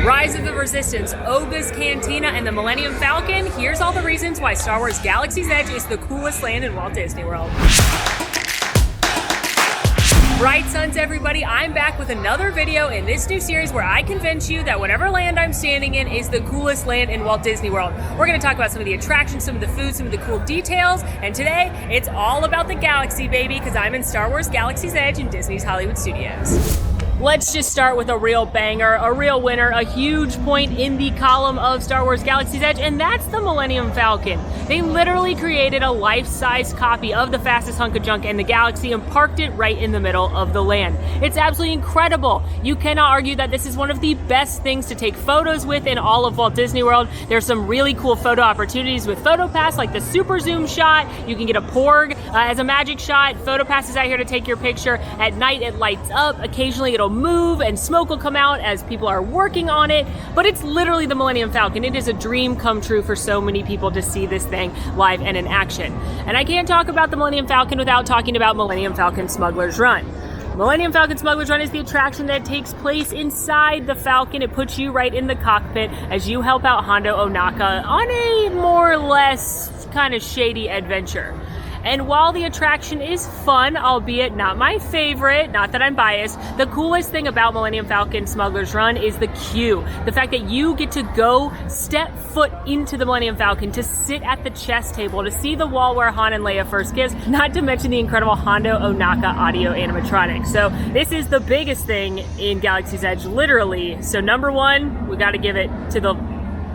Rise of the Resistance, Ocus Cantina, and the Millennium Falcon. Here's all the reasons why Star Wars Galaxy's Edge is the coolest land in Walt Disney World. Right, sons, everybody, I'm back with another video in this new series where I convince you that whatever land I'm standing in is the coolest land in Walt Disney World. We're going to talk about some of the attractions, some of the food, some of the cool details, and today it's all about the galaxy, baby, because I'm in Star Wars Galaxy's Edge in Disney's Hollywood Studios. Let's just start with a real banger, a real winner, a huge point in the column of Star Wars Galaxy's Edge, and that's the Millennium Falcon. They literally created a life-size copy of the fastest hunk of junk in the galaxy and parked it right in the middle of the land. It's absolutely incredible. You cannot argue that this is one of the best things to take photos with in all of Walt Disney World. There's some really cool photo opportunities with PhotoPass, like the super zoom shot. You can get a Porg as a magic shot. PhotoPass is out here to take your picture. At night, it lights up. Occasionally, it'll move and smoke will come out as people are working on it, but it's literally the Millennium Falcon. It is a dream come true for so many people to see this thing live and in action. And I can't talk about the Millennium Falcon without talking about Millennium Falcon Smuggler's Run. Millennium Falcon Smuggler's Run is the attraction that takes place inside the Falcon. It puts you right in the cockpit as you help out Hondo Ohnaka on a more or less kind of shady adventure. And while the attraction is fun, albeit not my favorite, not that I'm biased, the coolest thing about Millennium Falcon Smuggler's Run is the queue. The fact that you get to go step foot into the Millennium Falcon, to sit at the chess table, to see the wall where Han and Leia first kiss, not to mention the incredible Hondo Ohnaka audio animatronics. So this is the biggest thing in Galaxy's Edge, literally. So number one, we gotta give it to the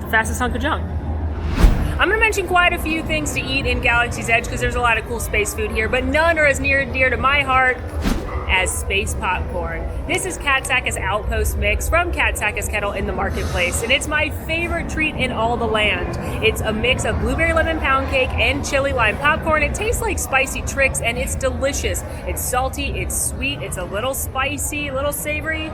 fastest hunk of junk. I'm going to mention quite a few things to eat in Galaxy's Edge because there's a lot of cool space food here, but none are as near and dear to my heart as space popcorn. This is Katsaka's Outpost mix from Katsaka's Kettle in the marketplace, and it's my favorite treat in all the land. It's a mix of blueberry lemon pound cake and chili lime popcorn. It tastes like spicy tricks, and it's delicious. It's salty, it's sweet, it's a little spicy, a little savory.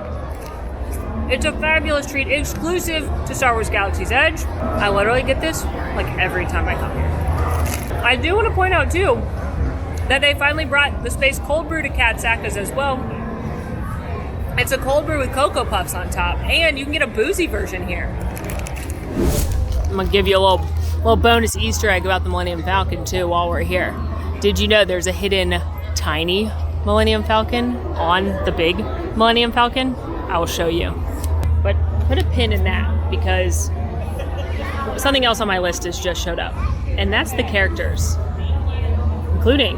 It's a fabulous treat exclusive to Star Wars Galaxy's Edge. I literally get this like every time I come here. I do want to point out too that they finally brought the Space Cold Brew to Katsaka's as well. It's a cold brew with Cocoa Puffs on top, and you can get a boozy version here. I'm gonna give you a little bonus Easter egg about the Millennium Falcon too while we're here. Did you know there's a hidden tiny Millennium Falcon on the big Millennium Falcon? I will show you. But put a pin in that because something else on my list has just showed up. And that's the characters, including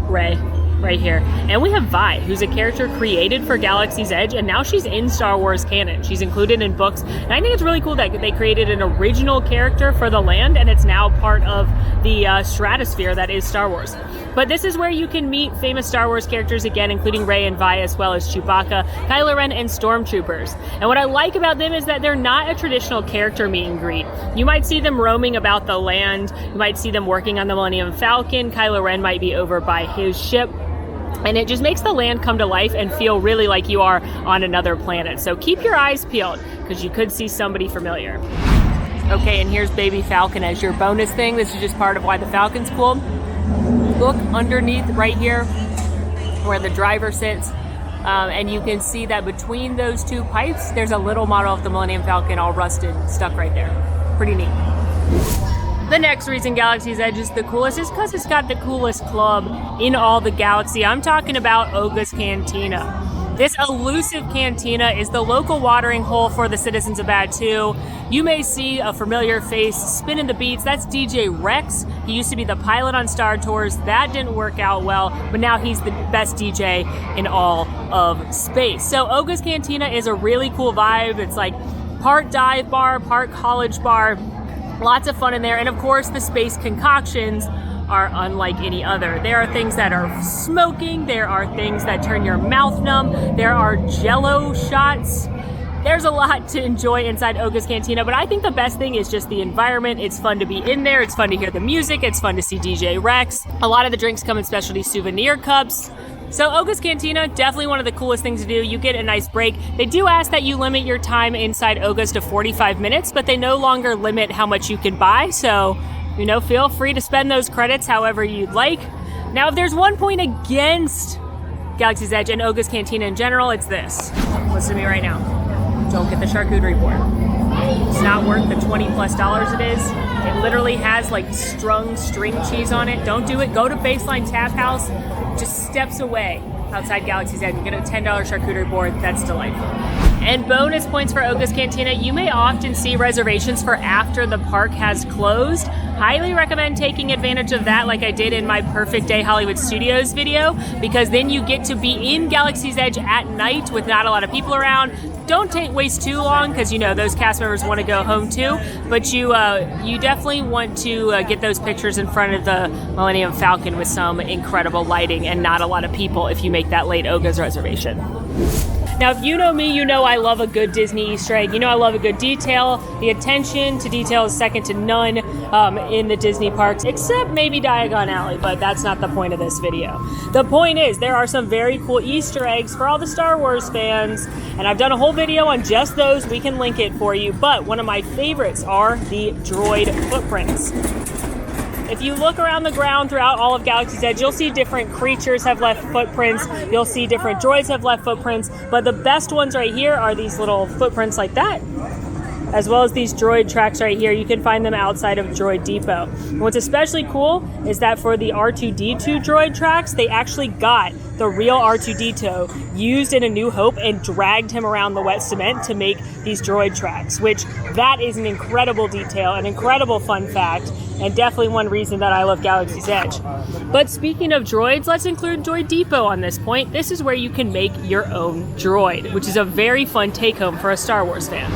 Rey right here. And we have Vi, who's a character created for Galaxy's Edge, and now she's in Star Wars canon. She's included in books. And I think it's really cool that they created an original character for the land, and it's now part of the stratosphere that is Star Wars. But this is where you can meet famous Star Wars characters again, including Rey and Vi, as well as Chewbacca, Kylo Ren, and Stormtroopers. And what I like about them is that they're not a traditional character meet and greet. You might see them roaming about the land. You might see them working on the Millennium Falcon. Kylo Ren might be over by his ship. And it just makes the land come to life and feel really like you are on another planet. So keep your eyes peeled, because you could see somebody familiar. Okay, and here's Baby Falcon as your bonus thing. This is just part of why the Falcon's cool. Look underneath right here where the driver sits, and you can see that between those two pipes, there's a little model of the Millennium Falcon all rusted, stuck right there. Pretty neat. The next reason Galaxy's Edge is the coolest is because it's got the coolest club in all the galaxy. I'm talking about Ocus Cantina. This elusive cantina is the local watering hole for the citizens of Batuu. You may see a familiar face spinning the beats. That's DJ Rex. He used to be the pilot on Star Tours. That didn't work out well, but now he's the best DJ in all of space. So Ocus Cantina is a really cool vibe. It's like part dive bar, part college bar. Lots of fun in there, and of course the space concoctions are unlike any other. There are things that are smoking, there are things that turn your mouth numb, there are jello shots. There's a lot to enjoy inside Ocus Cantina, but I think the best thing is just the environment. It's fun to be in there, it's fun to hear the music, it's fun to see DJ Rex. A lot of the drinks come in specialty souvenir cups. So Ocus Cantina, definitely one of the coolest things to do. You get a nice break. They do ask that you limit your time inside Ocus to 45 minutes, but they no longer limit how much you can buy. So, you know, feel free to spend those credits however you'd like. Now, if there's one point against Galaxy's Edge and Ocus Cantina in general, it's this. Listen to me right now. don't get the charcuterie board. It's not worth the $20+ it is. It literally has like strung string cheese on it. Don't do it. Go to Baseline Tap House, just steps away outside Galaxy's Edge. You get a $10 charcuterie board. That's delightful. And bonus points for Ocus Cantina. You may often see reservations for after the park has closed. Highly recommend taking advantage of that like I did in my Perfect Day Hollywood Studios video, because then you get to be in Galaxy's Edge at night with not a lot of people around. Don't waste too long, because you know those cast members want to go home too, but you definitely want to get those pictures in front of the Millennium Falcon with some incredible lighting and not a lot of people if you make that late Ocus reservation. Now, if you know me, you know I love a good Disney Easter egg. You know I love a good detail. The attention to detail is second to none in the Disney parks, except maybe Diagon Alley, but that's not the point of this video. The point is, there are some very cool Easter eggs for all the Star Wars fans, and I've done a whole video on just those. We can link it for you, but one of my favorites are the droid footprints. If you look around the ground throughout all of Galaxy's Edge, you'll see different creatures have left footprints. You'll see different droids have left footprints. But the best ones right here are these little footprints like that, as well as these droid tracks right here. You can find them outside of Droid Depot. And what's especially cool is that for the R2-D2 droid tracks, they actually got the real R2-D2 used in A New Hope and dragged him around the wet cement to make these droid tracks, which that is an incredible detail, an incredible fun fact, and definitely one reason that I love Galaxy's Edge. But speaking of droids, let's include Droid Depot on this point. This is where you can make your own droid, which is a very fun take-home for a Star Wars fan.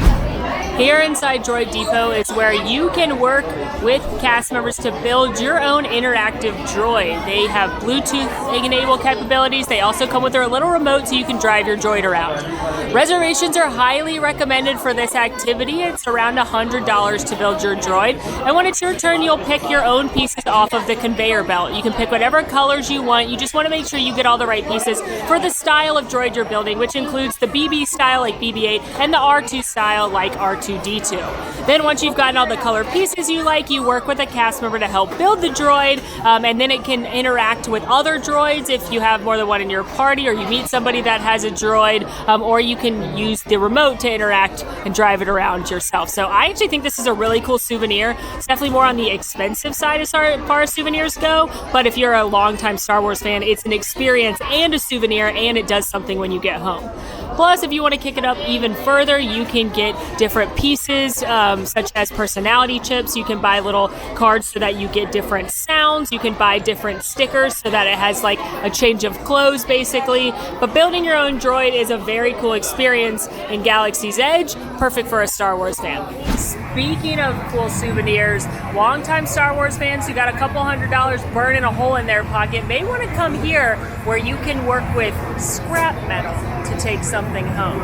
Here inside Droid Depot is where you can work with cast members to build your own interactive droid. They have Bluetooth-enabled capabilities. They also come with their little remote so you can drive your droid around. Reservations are highly recommended for this activity. It's around $100 to build your droid. And when it's your turn, you'll pick your own pieces off of the conveyor belt. You can pick whatever colors you want. You just want to make sure you get all the right pieces for the style of droid you're building, which includes the BB style like BB-8 and the R2 style like R2-D2. Then once you've gotten all the color pieces you like, you work with a cast member to help build the droid, and then it can interact with other droids if you have more than one in your party, or you meet somebody that has a droid, or you can use the remote to interact and drive it around yourself. So I actually think this is a really cool souvenir. It's definitely more on the expensive side as far as souvenirs go, but if you're a longtime Star Wars fan, it's an experience and a souvenir, and it does something when you get home. Plus, if you want to kick it up even further, you can get different pieces, such as personality chips. You can buy little cards so that you get different sounds. You can buy different stickers so that it has like a change of clothes, basically. But building your own droid is a very cool experience in Galaxy's Edge, perfect for a Star Wars fan. Speaking of cool souvenirs, longtime Star Wars fans who got a couple $100 burning a hole in their pocket may want to come here where you can work with scrap metal to take something home.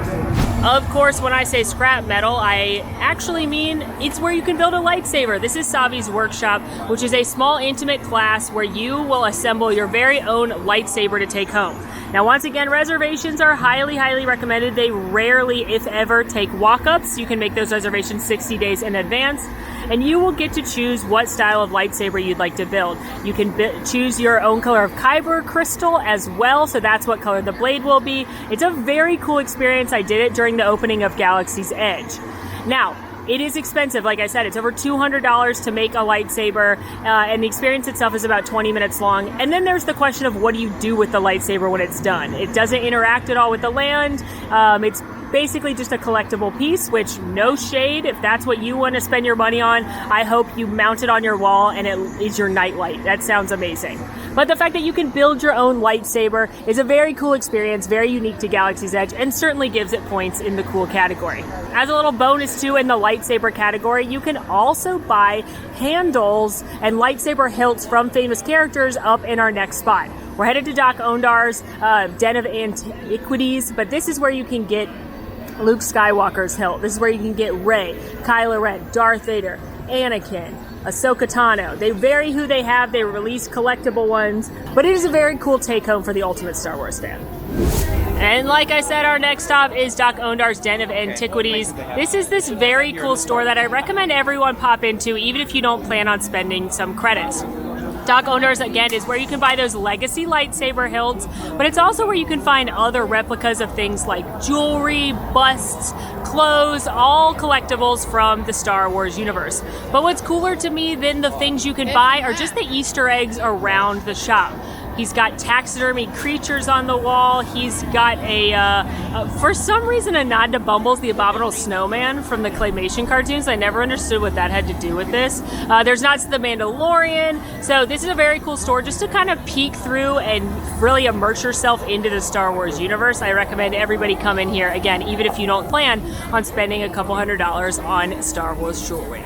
Of course, when I say scrap metal, I actually mean it's where you can build a lightsaber. This is Savi's Workshop, which is a small, intimate class where you will assemble your very own lightsaber to take home. Now, once again, reservations are highly, highly recommended. They rarely, if ever, take walk-ups. You can make those reservations 60 days in advance, and you will get to choose what style of lightsaber you'd like to build. You can choose your own color of kyber crystal as well, so that's what color the blade will be. It's a very cool experience. I did it during the opening of Galaxy's Edge. Now, it is expensive. Like I said, it's over $200 to make a lightsaber, and the experience itself is about 20 minutes long. And then there's the question of what do you do with the lightsaber when it's done? It doesn't interact at all with the land. It's basically just a collectible piece, which, no shade, if that's what you want to spend your money on, I hope you mount it on your wall and it is your nightlight. That sounds amazing. But the fact that you can build your own lightsaber is a very cool experience, very unique to Galaxy's Edge, and certainly gives it points in the cool category. As a little bonus too, in the lightsaber category, you can also buy handles and lightsaber hilts from famous characters up in our next spot. We're headed to Doc Ondar's Den of Antiquities, but this is where you can get Luke Skywalker's hilt. This is where you can get Rey, Kylo Ren, Darth Vader, Anakin, Ahsoka Tano. They vary who they have. They release collectible ones, but it is a very cool take-home for the ultimate Star Wars fan. And like I said, our next stop is Doc Ondar's Den of Antiquities. This is this very cool store that I recommend everyone pop into, even if you don't plan on spending some credits. Doc Ondar's, again, is where you can buy those legacy lightsaber hilts, but it's also where you can find other replicas of things like jewelry, busts, clothes, all collectibles from the Star Wars universe. But what's cooler to me than the things you can buy are just the Easter eggs around the shop. He's got taxidermy creatures on the wall. He's got for some reason, a nod to Bumbles the Abominable Snowman from the claymation cartoons. I never understood what that had to do with this. There's nods to the Mandalorian. So this is a very cool store just to kind of peek through and really immerse yourself into the Star Wars universe. I recommend everybody come in here, again, even if you don't plan on spending a couple $100s on Star Wars jewelry.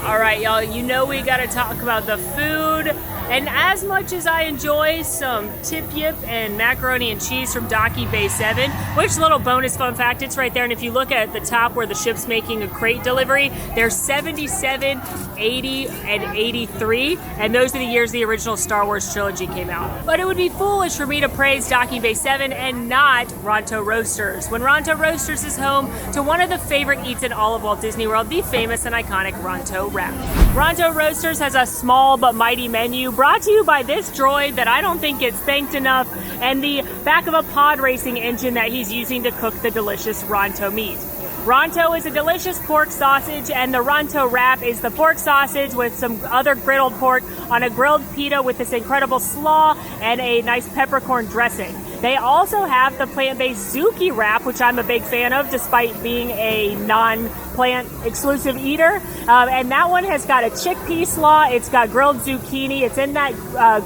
All right, y'all, you know we gotta talk about the food. And as much as I enjoy some tip yip and macaroni and cheese from Docky Bay 7, which little bonus fun fact, it's right there. And if you look at the top where the ship's making a crate delivery, there's 77, 80, and 83. And those are the years the original Star Wars trilogy came out. But it would be foolish for me to praise Docky Bay 7 and not Ronto Roasters, when Ronto Roasters is home to one of the favorite eats in all of Walt Disney World, the famous and iconic Ronto Wrap. Ronto Roasters has a small but mighty menu brought to you by this droid that I don't think gets thanked enough, and the back of a pod racing engine that he's using to cook the delicious Ronto meat. Ronto is a delicious pork sausage, and the Ronto Wrap is the pork sausage with some other griddled pork on a grilled pita with this incredible slaw and a nice peppercorn dressing. They also have the plant-based Zuki Wrap, which I'm a big fan of despite being a non-plant exclusive eater. And that one has got a chickpea slaw, it's got grilled zucchini, it's in that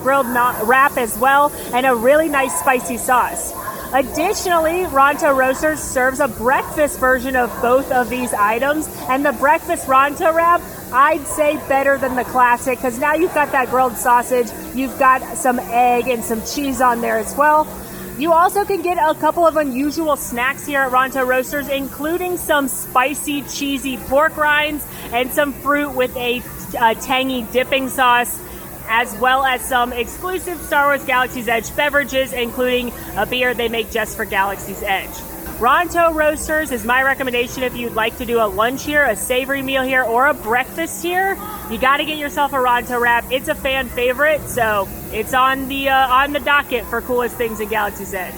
grilled wrap as well, and a really nice spicy sauce. Additionally, Ronto Roasters serves a breakfast version of both of these items, and the breakfast Ronto Wrap, I'd say better than the classic, because now you've got that grilled sausage, you've got some egg and some cheese on there as well. You also can get a couple of unusual snacks here at Ronto Roasters, including some spicy, cheesy pork rinds and some fruit with a tangy dipping sauce, as well as some exclusive Star Wars Galaxy's Edge beverages, including a beer they make just for Galaxy's Edge. Ronto Roasters is my recommendation if you'd like to do a lunch here, a savory meal here, or a breakfast here. You got to get yourself a Ronto Wrap. It's a fan favorite, so it's on the docket for coolest things in Galaxy's Edge.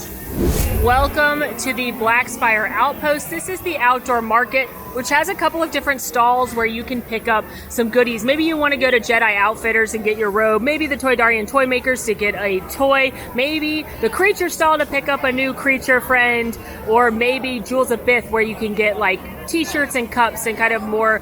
Welcome to the Black Spire Outpost. This is the outdoor market, which has a couple of different stalls where you can pick up some goodies. Maybe you want to go to Jedi Outfitters and get your robe, maybe the Toydarian Toy Makers to get a toy, maybe the creature stall to pick up a new creature friend, or maybe Jewels of Bith where you can get like t-shirts and cups and kind of more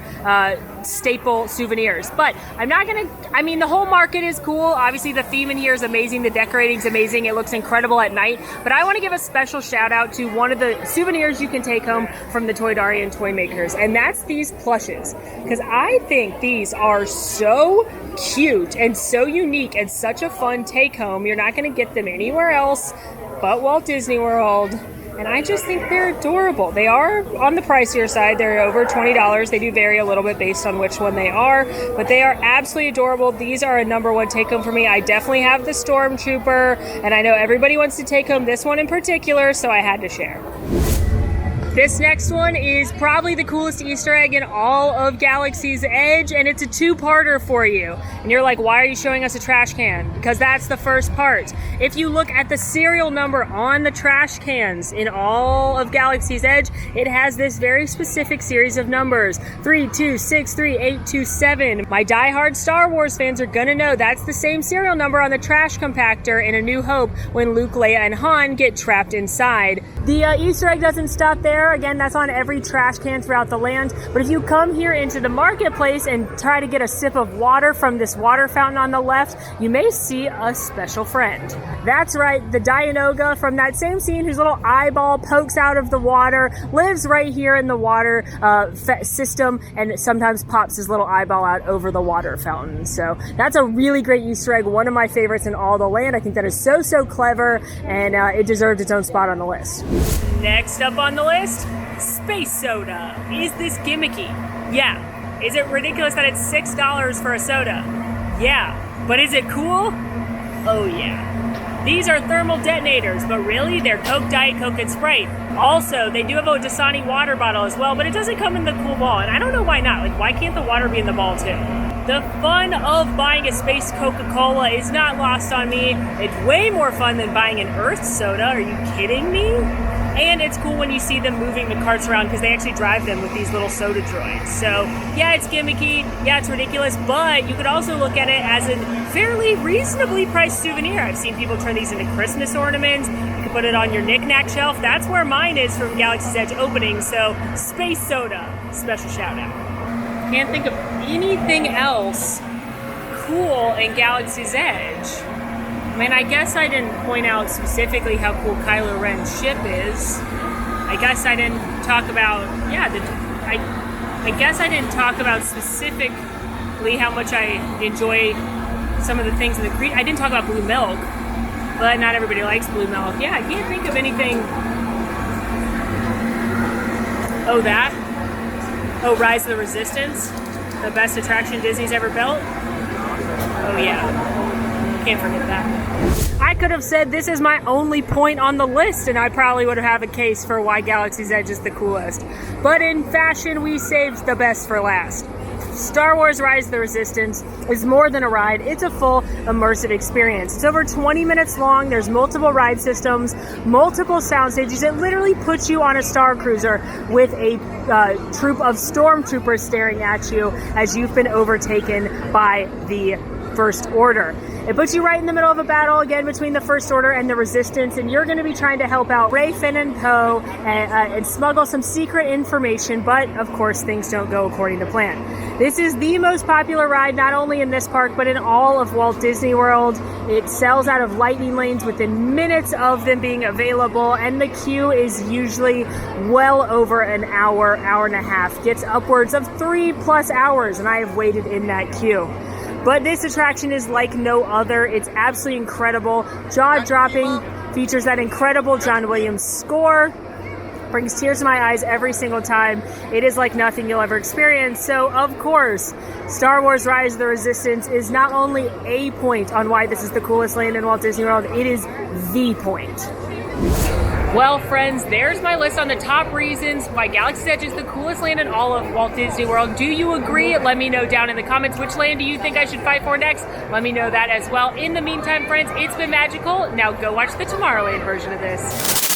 staple souvenirs. But the whole market is cool. Obviously the theme in here is amazing, the decorating's amazing, it looks incredible at night, but I want to give a special shout out to one of the souvenirs you can take home from the Toydarian Toy Makers, and that's these plushes, because I think these are so cute and so unique and such a fun take home. You're not going to get them anywhere else but Walt Disney World. And I just think they're adorable. They are on the pricier side. They're over $20. They do vary a little bit based on which one they are, but they are absolutely adorable. These are a number one take home for me. I definitely have the Stormtrooper, and I know everybody wants to take home this one in particular, so I had to share. This next one is probably the coolest Easter egg in all of Galaxy's Edge, and it's a two-parter for you. And you're like, why are you showing us a trash can? Because that's the first part. If you look at the serial number on the trash cans in all of Galaxy's Edge, it has this very specific series of numbers, 32638827. My diehard Star Wars fans are gonna know that's the same serial number on the trash compactor in A New Hope when Luke, Leia, and Han get trapped inside. The Easter egg doesn't stop there. Again, that's on every trash can throughout the land. But if you come here into the marketplace and try to get a sip of water from this water fountain on the left, you may see a special friend. That's right, the Dianoga from that same scene whose little eyeball pokes out of the water, lives right here in the water system, and sometimes pops his little eyeball out over the water fountain. So that's a really great Easter egg, one of my favorites in all the land. I think that is so clever, and it deserved its own spot on the list. Next up on the list, Space Soda. Is this gimmicky? Yeah. Is it ridiculous that it's $6 for a soda? Yeah. But is it cool? Oh yeah. These are thermal detonators, but really they're Coke, Diet Coke, and Sprite. Also, they do have a Dasani water bottle as well, but it doesn't come in the cool ball, and I don't know why not. Like, why can't the water be in the ball too? The fun of buying a space Coca-Cola is not lost on me. It's way more fun than buying an Earth soda. Are you kidding me? And it's cool when you see them moving the carts around because they actually drive them with these little soda droids. So yeah, it's gimmicky, yeah, it's ridiculous, but you could also look at it as a fairly reasonably priced souvenir. I've seen people turn these into Christmas ornaments. You can put it on your knick-knack shelf. That's where mine is from Galaxy's Edge opening, so Space Soda, special shout out. Can't think of anything else cool in Galaxy's Edge. I mean, I guess I didn't point out specifically how cool Kylo Ren's ship is. I guess I didn't talk about, yeah, I guess I didn't talk about specifically how much I enjoy some of the things in the I didn't talk about blue milk, but not everybody likes blue milk. Yeah, I can't think of anything. Oh, that? Oh, Rise of the Resistance? The best attraction Disney's ever built? Oh, yeah. Can't forget that. I could have said this is my only point on the list and I probably would have a case for why Galaxy's Edge is the coolest. But in fashion, we saved the best for last. Star Wars Rise of the Resistance is more than a ride, it's a full immersive experience. It's over 20 minutes long, there's multiple ride systems, multiple sound stages. It literally puts you on a Star Cruiser with a troop of stormtroopers staring at you as you've been overtaken by the First Order. It puts you right in the middle of a battle again between the First Order and the Resistance, and you're going to be trying to help out Rey, Finn, and Poe and smuggle some secret information, but of course things don't go according to plan. This is the most popular ride not only in this park but in all of Walt Disney World. It sells out of lightning lanes within minutes of them being available, and the queue is usually well over an hour, hour and a half. Gets upwards of 3+ hours, and I have waited in that queue. But this attraction is like no other. It's absolutely incredible, jaw-dropping, features that incredible John Williams score, brings tears to my eyes every single time. It is like nothing you'll ever experience. So, of course, Star Wars Rise of the Resistance is not only a point on why this is the coolest land in Walt Disney World, it is the point. Well, friends, there's my list on the top reasons why Galaxy's Edge is the coolest land in all of Walt Disney World. Do you agree? Let me know down in the comments which land do you think I should fight for next. Let me know that as well. In the meantime, friends, it's been magical. Now go watch the Tomorrowland version of this.